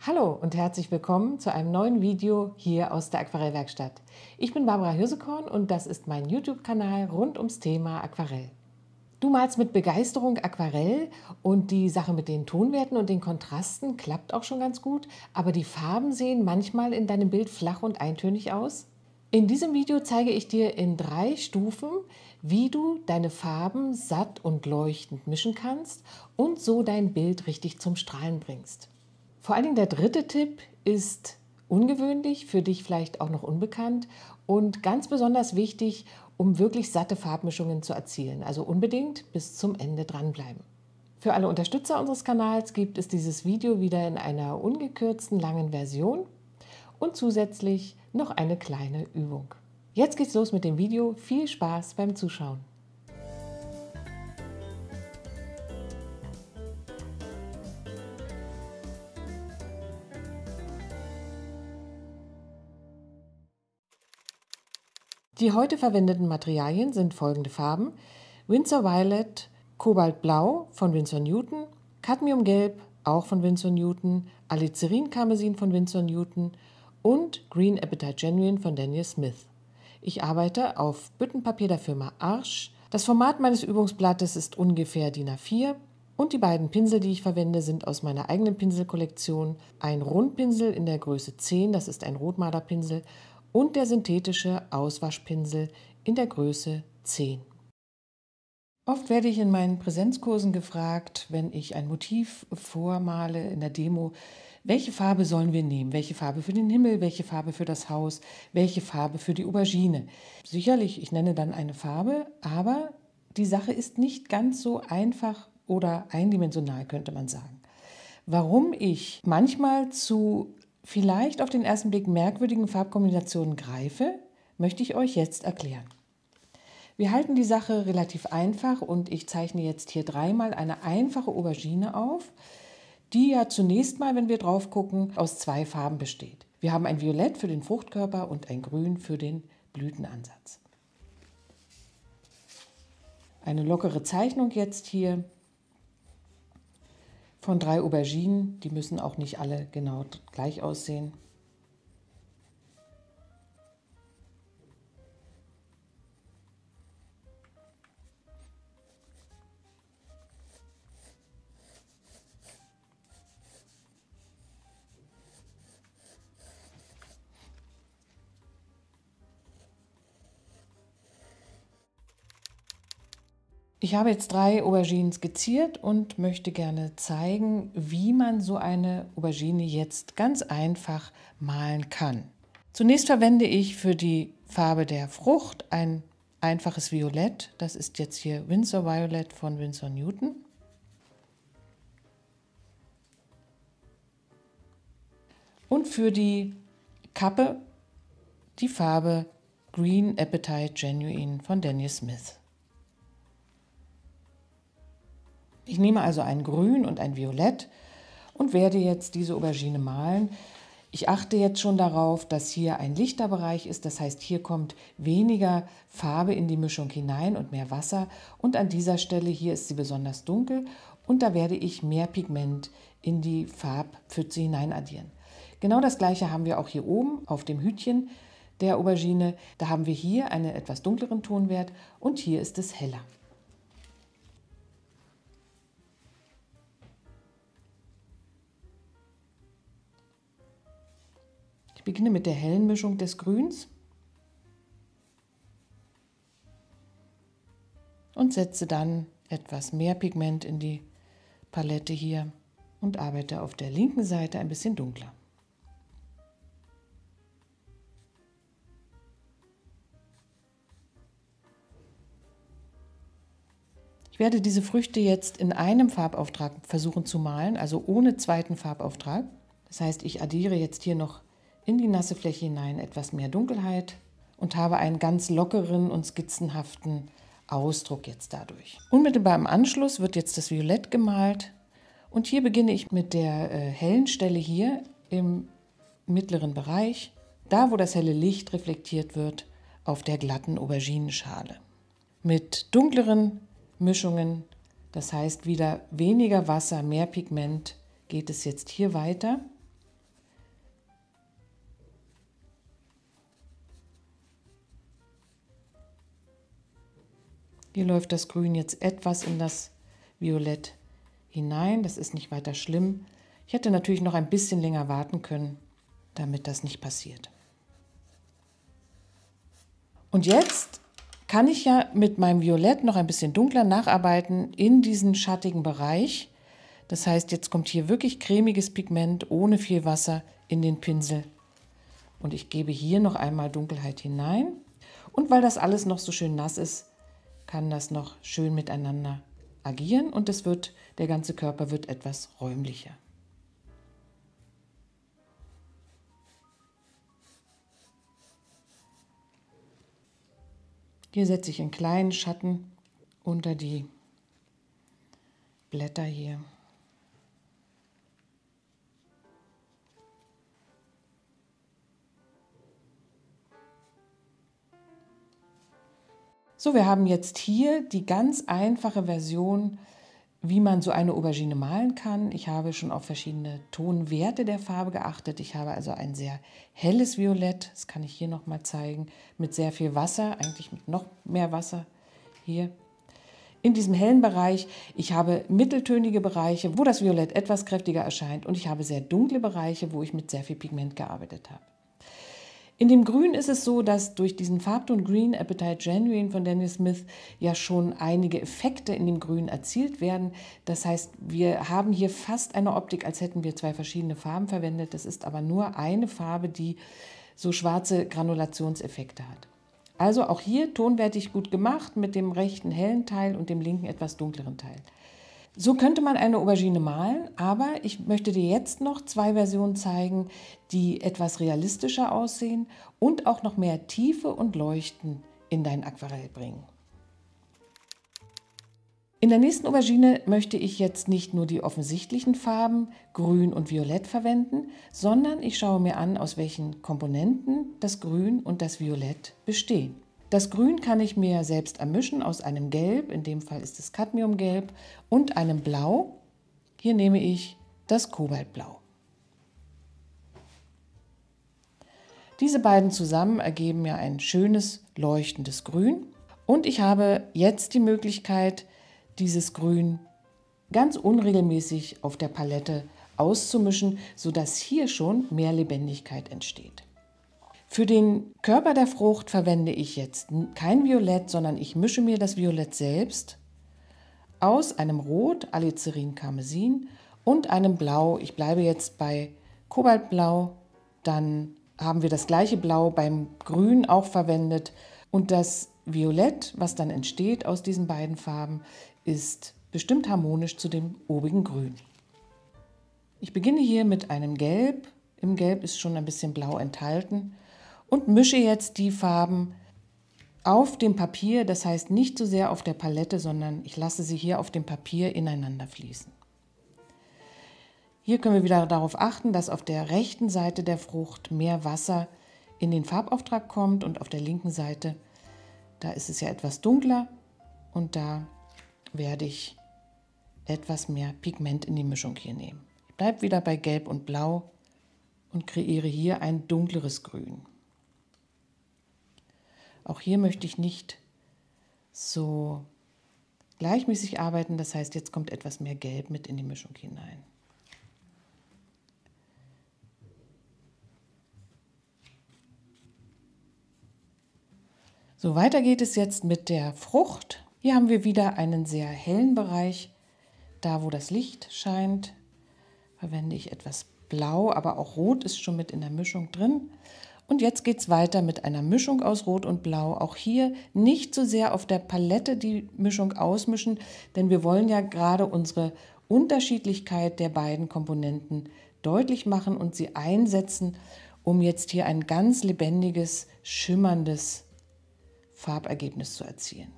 Hallo und herzlich willkommen zu einem neuen Video hier aus der Aquarellwerkstatt. Ich bin Barbara Hirsekorn und das ist mein YouTube-Kanal rund ums Thema Aquarell. Du malst mit Begeisterung Aquarell und die Sache mit den Tonwerten und den Kontrasten klappt auch schon ganz gut, aber die Farben sehen manchmal in deinem Bild flach und eintönig aus. In diesem Video zeige ich dir in 3 Stufen, wie du deine Farben satt und leuchtend mischen kannst und so dein Bild richtig zum Strahlen bringst. Vor allen Dingen der 3. Tipp ist ungewöhnlich, für dich vielleicht auch noch unbekannt und ganz besonders wichtig, um wirklich satte Farbmischungen zu erzielen. Also unbedingt bis zum Ende dranbleiben. Für alle Unterstützer unseres Kanals gibt es dieses Video wieder in einer ungekürzten langen Version und zusätzlich noch eine kleine Übung. Jetzt geht's los mit dem Video. Viel Spaß beim Zuschauen. Die heute verwendeten Materialien sind folgende Farben: Winsor Violet, Kobaltblau von Winsor Newton, Cadmiumgelb auch von Winsor Newton, Alizarin-Karmesin von Winsor Newton und Green Apatite Genuine von Daniel Smith. Ich arbeite auf Büttenpapier der Firma Arches. Das Format meines Übungsblattes ist ungefähr DIN A4 und die beiden Pinsel, die ich verwende, sind aus meiner eigenen Pinselkollektion. Ein Rundpinsel in der Größe 10, das ist ein Rotmalerpinsel, und der synthetische Auswaschpinsel in der Größe 10. Oft werde ich in meinen Präsenzkursen gefragt, wenn ich ein Motiv vormale in der Demo, welche Farbe sollen wir nehmen? Welche Farbe für den Himmel, welche Farbe für das Haus, welche Farbe für die Aubergine? Sicherlich, ich nenne dann eine Farbe, aber die Sache ist nicht ganz so einfach oder eindimensional, könnte man sagen. Warum ich manchmal zu vielleicht auf den ersten Blick merkwürdigen Farbkombinationen greife, möchte ich euch jetzt erklären. Wir halten die Sache relativ einfach und ich zeichne jetzt hier 3-mal eine einfache Aubergine auf, die ja zunächst mal, wenn wir drauf gucken, aus 2 Farben besteht. Wir haben ein Violett für den Fruchtkörper und ein Grün für den Blütenansatz. Eine lockere Zeichnung jetzt hier von 3 Auberginen, die müssen auch nicht alle genau gleich aussehen. Ich habe jetzt 3 Auberginen skizziert und möchte gerne zeigen, wie man so eine Aubergine jetzt ganz einfach malen kann. Zunächst verwende ich für die Farbe der Frucht ein einfaches Violett. Das ist jetzt hier Winsor Violet von Winsor Newton. Und für die Kappe die Farbe Green Apatite Genuine von Daniel Smith. Ich nehme also ein Grün und ein Violett und werde jetzt diese Aubergine malen. Ich achte jetzt schon darauf, dass hier ein lichter Bereich ist, das heißt, hier kommt weniger Farbe in die Mischung hinein und mehr Wasser. Und an dieser Stelle hier ist sie besonders dunkel und da werde ich mehr Pigment in die Farbpfütze hinein addieren. Genau das gleiche haben wir auch hier oben auf dem Hütchen der Aubergine. Da haben wir hier einen etwas dunkleren Tonwert und hier ist es heller. Ich beginne mit der hellen Mischung des Grüns und setze dann etwas mehr Pigment in die Palette hier und arbeite auf der linken Seite ein bisschen dunkler. Ich werde diese Früchte jetzt in einem Farbauftrag versuchen zu malen, also ohne zweiten Farbauftrag. Das heißt, ich addiere jetzt hier noch in die nasse Fläche hinein etwas mehr Dunkelheit und habe einen ganz lockeren und skizzenhaften Ausdruck jetzt dadurch. Unmittelbar im Anschluss wird jetzt das Violett gemalt und hier beginne ich mit der hellen Stelle hier im mittleren Bereich, da wo das helle Licht reflektiert wird auf der glatten Auberginenschale. Mit dunkleren Mischungen, das heißt wieder weniger Wasser, mehr Pigment, geht es jetzt hier weiter. Hier läuft das Grün jetzt etwas in das Violett hinein. Das ist nicht weiter schlimm. Ich hätte natürlich noch ein bisschen länger warten können, damit das nicht passiert. Und jetzt kann ich ja mit meinem Violett noch ein bisschen dunkler nacharbeiten in diesen schattigen Bereich. Das heißt, jetzt kommt hier wirklich cremiges Pigment ohne viel Wasser in den Pinsel. Und ich gebe hier noch einmal Dunkelheit hinein. Und weil das alles noch so schön nass ist, kann das noch schön miteinander agieren und der ganze Körper wird etwas räumlicher. Hier setze ich einen kleinen Schatten unter die Blätter hier. So, wir haben jetzt hier die ganz einfache Version, wie man so eine Aubergine malen kann. Ich habe schon auf verschiedene Tonwerte der Farbe geachtet. Ich habe also ein sehr helles Violett, das kann ich hier nochmal zeigen, mit sehr viel Wasser, eigentlich mit noch mehr Wasser hier. In diesem hellen Bereich, ich habe mitteltönige Bereiche, wo das Violett etwas kräftiger erscheint und ich habe sehr dunkle Bereiche, wo ich mit sehr viel Pigment gearbeitet habe. In dem Grün ist es so, dass durch diesen Farbton Green Appetite Genuine von Daniel Smith ja schon einige Effekte in dem Grün erzielt werden. Das heißt, wir haben hier fast eine Optik, als hätten wir zwei verschiedene Farben verwendet. Das ist aber nur eine Farbe, die so schwarze Granulationseffekte hat. Also auch hier tonwertig gut gemacht mit dem rechten hellen Teil und dem linken etwas dunkleren Teil. So könnte man eine Aubergine malen, aber ich möchte dir jetzt noch zwei Versionen zeigen, die etwas realistischer aussehen und auch noch mehr Tiefe und Leuchten in dein Aquarell bringen. In der nächsten Aubergine möchte ich jetzt nicht nur die offensichtlichen Farben Grün und Violett verwenden, sondern ich schaue mir an, aus welchen Komponenten das Grün und das Violett bestehen. Das Grün kann ich mir selbst ermischen aus einem Gelb, in dem Fall ist es Cadmiumgelb, und einem Blau. Hier nehme ich das Kobaltblau. Diese beiden zusammen ergeben mir ein schönes, leuchtendes Grün. Und ich habe jetzt die Möglichkeit, dieses Grün ganz unregelmäßig auf der Palette auszumischen, sodass hier schon mehr Lebendigkeit entsteht. Für den Körper der Frucht verwende ich jetzt kein Violett, sondern ich mische mir das Violett selbst aus einem Rot, Alizarin Karmesin und einem Blau. Ich bleibe jetzt bei Kobaltblau, dann haben wir das gleiche Blau beim Grün auch verwendet und das Violett, was dann entsteht aus diesen beiden Farben, ist bestimmt harmonisch zu dem obigen Grün. Ich beginne hier mit einem Gelb. Im Gelb ist schon ein bisschen Blau enthalten. Und mische jetzt die Farben auf dem Papier, das heißt nicht so sehr auf der Palette, sondern ich lasse sie hier auf dem Papier ineinander fließen. Hier können wir wieder darauf achten, dass auf der rechten Seite der Frucht mehr Wasser in den Farbauftrag kommt und auf der linken Seite, da ist es ja etwas dunkler und da werde ich etwas mehr Pigment in die Mischung hier nehmen. Ich bleibe wieder bei Gelb und Blau und kreiere hier ein dunkleres Grün. Auch hier möchte ich nicht so gleichmäßig arbeiten, das heißt, jetzt kommt etwas mehr Gelb mit in die Mischung hinein. So, weiter geht es jetzt mit der Frucht. Hier haben wir wieder einen sehr hellen Bereich. Da, wo das Licht scheint, verwende ich etwas Blau, aber auch Rot ist schon mit in der Mischung drin. Und jetzt geht es weiter mit einer Mischung aus Rot und Blau. Auch hier nicht so sehr auf der Palette die Mischung ausmischen, denn wir wollen ja gerade unsere Unterschiedlichkeit der beiden Komponenten deutlich machen und sie einsetzen, um jetzt hier ein ganz lebendiges, schimmerndes Farbergebnis zu erzielen.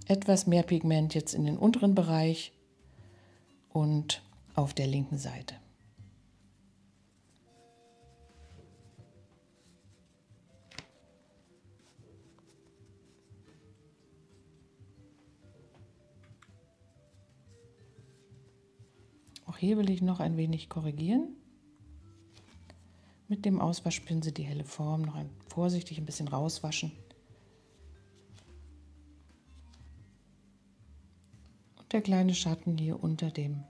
Etwas mehr Pigment jetzt in den unteren Bereich und auf der linken Seite. Auch hier will ich noch ein wenig korrigieren. Mit dem Auswaschpinsel die helle Form noch vorsichtig ein bisschen rauswaschen. Und der kleine Schatten hier unter dem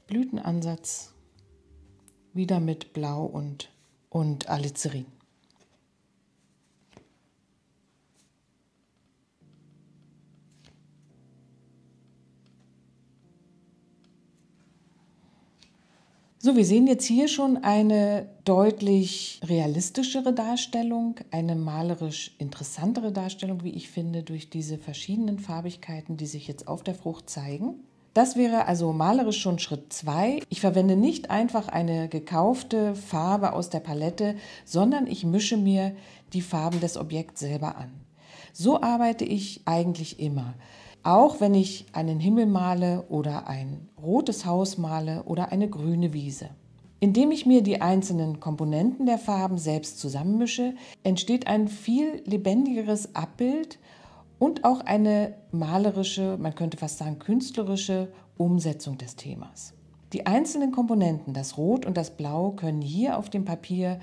Blütenansatz wieder mit Blau und Alizarin. So, wir sehen jetzt hier schon eine deutlich realistischere Darstellung, eine malerisch interessantere Darstellung, wie ich finde, durch diese verschiedenen Farbigkeiten, die sich jetzt auf der Frucht zeigen. Das wäre also malerisch schon Schritt 2. Ich verwende nicht einfach eine gekaufte Farbe aus der Palette, sondern ich mische mir die Farben des Objekts selber an. So arbeite ich eigentlich immer. Auch wenn ich einen Himmel male oder ein rotes Haus male oder eine grüne Wiese. Indem ich mir die einzelnen Komponenten der Farben selbst zusammenmische, entsteht ein viel lebendigeres Abbild und auch eine malerische, man könnte fast sagen künstlerische Umsetzung des Themas. Die einzelnen Komponenten, das Rot und das Blau, können hier auf dem Papier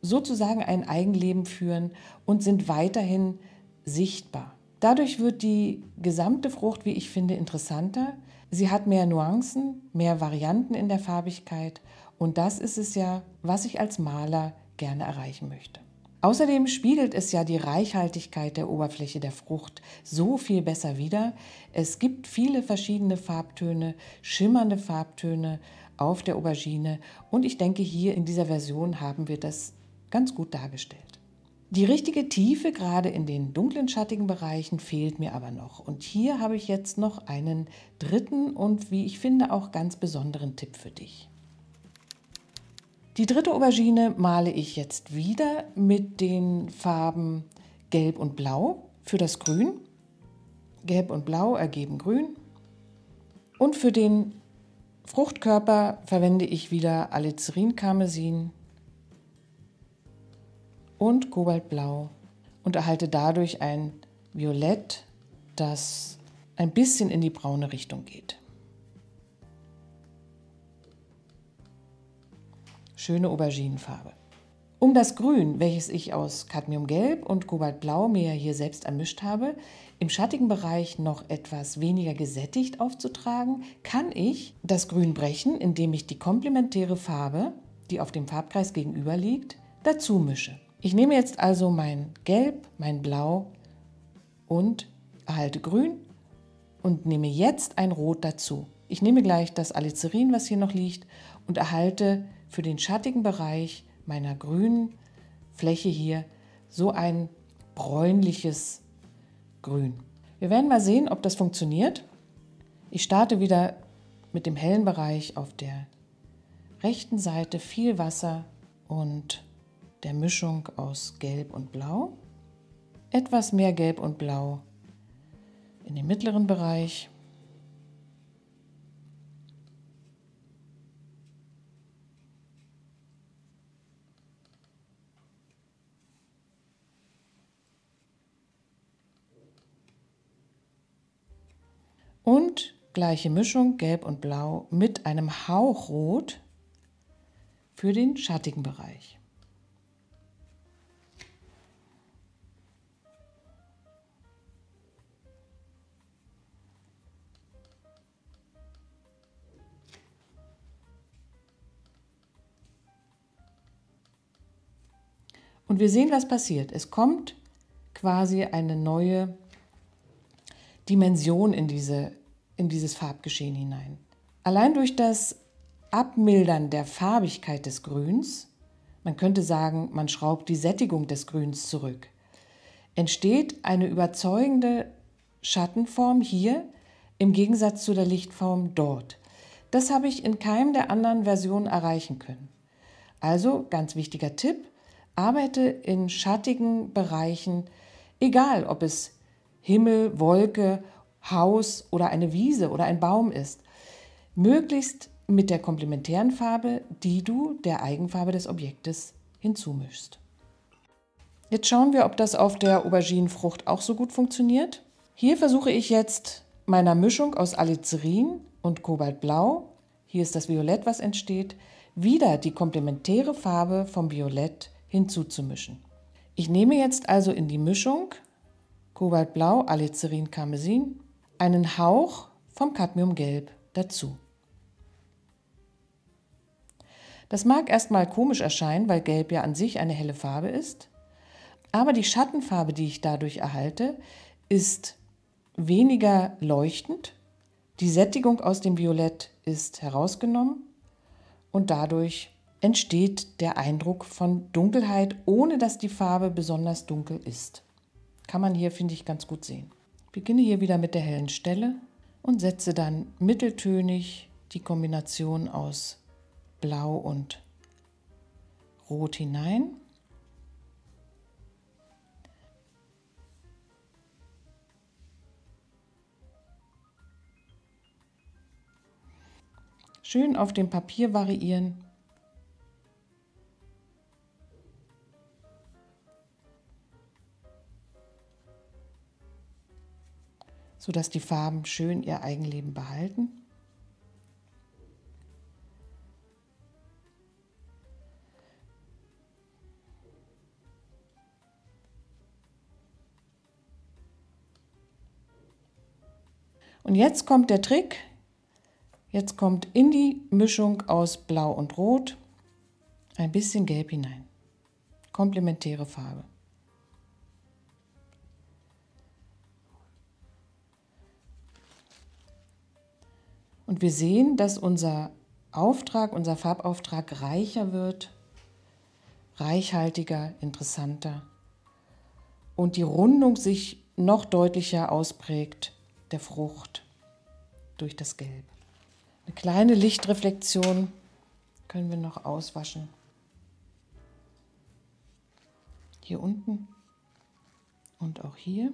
sozusagen ein Eigenleben führen und sind weiterhin sichtbar. Dadurch wird die gesamte Frucht, wie ich finde, interessanter. Sie hat mehr Nuancen, mehr Varianten in der Farbigkeit und das ist es ja, was ich als Maler gerne erreichen möchte. Außerdem spiegelt es ja die Reichhaltigkeit der Oberfläche der Frucht so viel besser wider. Es gibt viele verschiedene Farbtöne, schimmernde Farbtöne auf der Aubergine und ich denke, hier in dieser Version haben wir das ganz gut dargestellt. Die richtige Tiefe, gerade in den dunklen, schattigen Bereichen, fehlt mir aber noch. Und hier habe ich jetzt noch einen dritten und, wie ich finde, auch ganz besonderen Tipp für dich. Die dritte Aubergine male ich jetzt wieder mit den Farben Gelb und Blau für das Grün. Gelb und Blau ergeben Grün. Und für den Fruchtkörper verwende ich wieder Alizarin-Karmesin und Kobaltblau und erhalte dadurch ein Violett, das ein bisschen in die braune Richtung geht. Schöne Auberginenfarbe. Um das Grün, welches ich aus Cadmiumgelb und Kobaltblau mir hier selbst ermischt habe, im schattigen Bereich noch etwas weniger gesättigt aufzutragen, kann ich das Grün brechen, indem ich die komplementäre Farbe, die auf dem Farbkreis gegenüber liegt, dazu mische. Ich nehme jetzt also mein Gelb, mein Blau und erhalte Grün und nehme jetzt ein Rot dazu. Ich nehme gleich das Alizarin, was hier noch liegt, und erhalte für den schattigen Bereich meiner grünen Fläche hier so ein bräunliches Grün. Wir werden mal sehen, ob das funktioniert. Ich starte wieder mit dem hellen Bereich auf der rechten Seite, viel Wasser und der Mischung aus Gelb und Blau. Etwas mehr Gelb und Blau in den mittleren Bereich. Und gleiche Mischung Gelb und Blau mit einem Hauch Rot für den schattigen Bereich. Und wir sehen, was passiert. Es kommt quasi eine neue Dimension in dieses Farbgeschehen hinein. Allein durch das Abmildern der Farbigkeit des Grüns, man könnte sagen, man schraubt die Sättigung des Grüns zurück, entsteht eine überzeugende Schattenform hier im Gegensatz zu der Lichtform dort. Das habe ich in keinem der anderen Versionen erreichen können. Also, ganz wichtiger Tipp, arbeite in schattigen Bereichen, egal ob es Himmel, Wolke, Haus oder eine Wiese oder ein Baum ist, möglichst mit der komplementären Farbe, die du der Eigenfarbe des Objektes hinzumischst. Jetzt schauen wir, ob das auf der Auberginenfrucht auch so gut funktioniert. Hier versuche ich jetzt meiner Mischung aus Alizarin und Kobaltblau hier ist das Violett, was entsteht, wieder die komplementäre Farbe vom Violett hinzuzumischen. Ich nehme jetzt also in die Mischung Kobaltblau, Alizarin, Karmesin einen Hauch vom Cadmiumgelb dazu. Das mag erstmal komisch erscheinen, weil Gelb ja an sich eine helle Farbe ist, aber die Schattenfarbe, die ich dadurch erhalte, ist weniger leuchtend. Die Sättigung aus dem Violett ist herausgenommen und dadurch entsteht der Eindruck von Dunkelheit, ohne dass die Farbe besonders dunkel ist. Kann man hier, finde ich, ganz gut sehen. Ich beginne hier wieder mit der hellen Stelle und setze dann mitteltönig die Kombination aus Blau und Rot hinein. Schön auf dem Papier variieren. Sodass die Farben schön ihr Eigenleben behalten. Und jetzt kommt der Trick. Jetzt kommt in die Mischung aus Blau und Rot ein bisschen Gelb hinein. Komplementäre Farbe. Und wir sehen, dass unser Farbauftrag reicher wird, reichhaltiger, interessanter und die Rundung sich noch deutlicher ausprägt der Frucht durch das Gelb. Eine kleine Lichtreflexion können wir noch auswaschen. Hier unten und auch hier.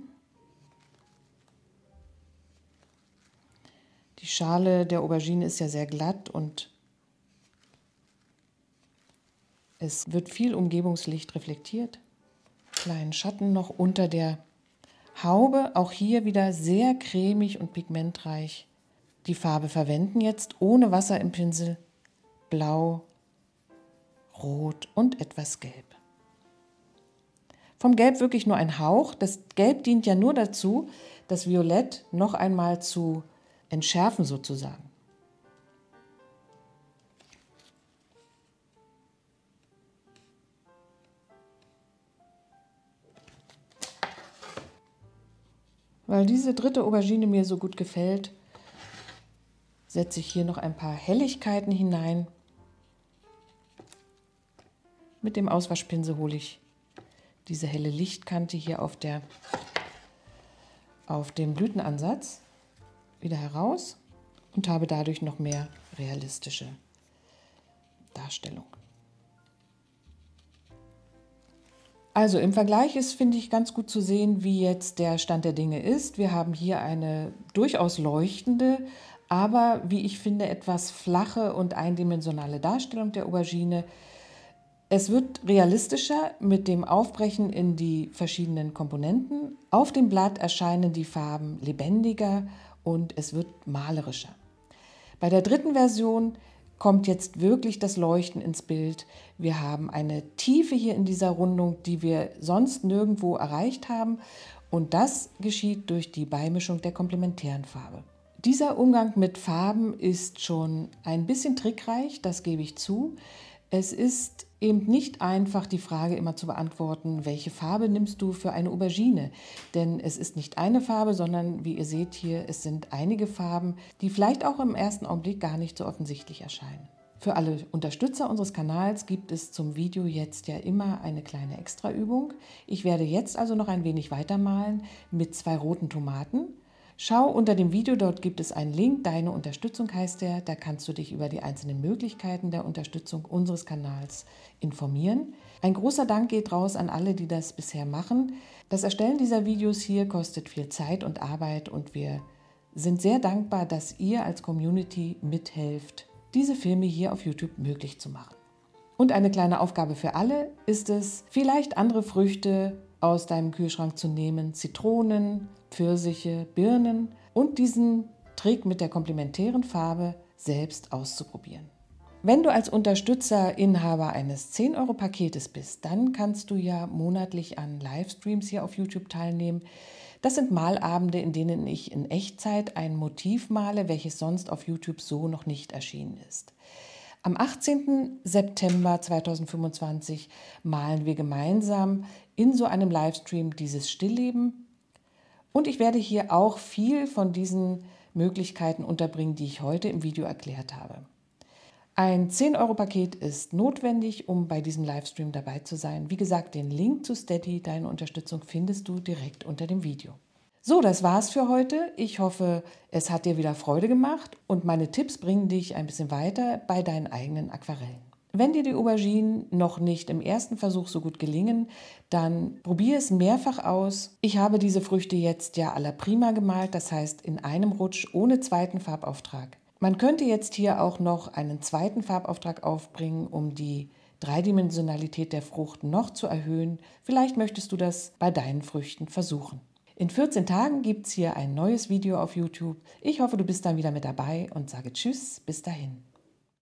Die Schale der Aubergine ist ja sehr glatt und es wird viel Umgebungslicht reflektiert. Kleinen Schatten noch unter der Haube, auch hier wieder sehr cremig und pigmentreich. Die Farbe verwenden jetzt ohne Wasser im Pinsel, Blau, Rot und etwas Gelb. Vom Gelb wirklich nur ein Hauch. Das Gelb dient ja nur dazu, das Violett noch einmal zu entschärfen sozusagen. Weil diese dritte Aubergine mir so gut gefällt, setze ich hier noch ein paar Helligkeiten hinein. Mit dem Auswaschpinsel hole ich diese helle Lichtkante hier auf dem Blütenansatz wieder heraus und habe dadurch noch mehr realistische Darstellung. Also im Vergleich ist, finde ich, ganz gut zu sehen, wie jetzt der Stand der Dinge ist. Wir haben hier eine durchaus leuchtende, aber wie ich finde, etwas flache und eindimensionale Darstellung der Aubergine. Es wird realistischer mit dem Aufbrechen in die verschiedenen Komponenten. Auf dem Blatt erscheinen die Farben lebendiger und es wird malerischer. Bei der dritten Version kommt jetzt wirklich das Leuchten ins Bild. Wir haben eine Tiefe hier in dieser Rundung, die wir sonst nirgendwo erreicht haben. Und das geschieht durch die Beimischung der komplementären Farbe. Dieser Umgang mit Farben ist schon ein bisschen trickreich, das gebe ich zu. Es ist eben nicht einfach, die Frage immer zu beantworten, welche Farbe nimmst du für eine Aubergine? Denn es ist nicht eine Farbe, sondern wie ihr seht hier, es sind einige Farben, die vielleicht auch im ersten Augenblick gar nicht so offensichtlich erscheinen. Für alle Unterstützer unseres Kanals gibt es zum Video jetzt ja immer eine kleine Extraübung. Ich werde jetzt also noch ein wenig weitermalen mit 2 roten Tomaten. Schau unter dem Video, dort gibt es einen Link, Deine Unterstützung heißt der. Da kannst du dich über die einzelnen Möglichkeiten der Unterstützung unseres Kanals informieren. Ein großer Dank geht raus an alle, die das bisher machen. Das Erstellen dieser Videos hier kostet viel Zeit und Arbeit und wir sind sehr dankbar, dass ihr als Community mithelft, diese Filme hier auf YouTube möglich zu machen. Und eine kleine Aufgabe für alle ist es, vielleicht andere Früchte aus deinem Kühlschrank zu nehmen, Zitronen, Pfirsiche, Birnen und diesen Trick mit der komplementären Farbe selbst auszuprobieren. Wenn du als Unterstützer Inhaber eines 10-Euro-Paketes bist, dann kannst du ja monatlich an Livestreams hier auf YouTube teilnehmen. Das sind Malabende, in denen ich in Echtzeit ein Motiv male, welches sonst auf YouTube so noch nicht erschienen ist. Am 18. September 2025 malen wir gemeinsam in so einem Livestream dieses Stillleben. Und ich werde hier auch viel von diesen Möglichkeiten unterbringen, die ich heute im Video erklärt habe. Ein 10-Euro-Paket ist notwendig, um bei diesem Livestream dabei zu sein. Wie gesagt, den Link zu Steady, deine Unterstützung, findest du direkt unter dem Video. So, das war's für heute. Ich hoffe, es hat dir wieder Freude gemacht und meine Tipps bringen dich ein bisschen weiter bei deinen eigenen Aquarellen. Wenn dir die Auberginen noch nicht im ersten Versuch so gut gelingen, dann probiere es mehrfach aus. Ich habe diese Früchte jetzt ja à la prima gemalt, das heißt in einem Rutsch ohne zweiten Farbauftrag. Man könnte jetzt hier auch noch einen zweiten Farbauftrag aufbringen, um die Dreidimensionalität der Frucht noch zu erhöhen. Vielleicht möchtest du das bei deinen Früchten versuchen. In 14 Tagen gibt es hier ein neues Video auf YouTube. Ich hoffe, du bist dann wieder mit dabei und sage Tschüss, bis dahin.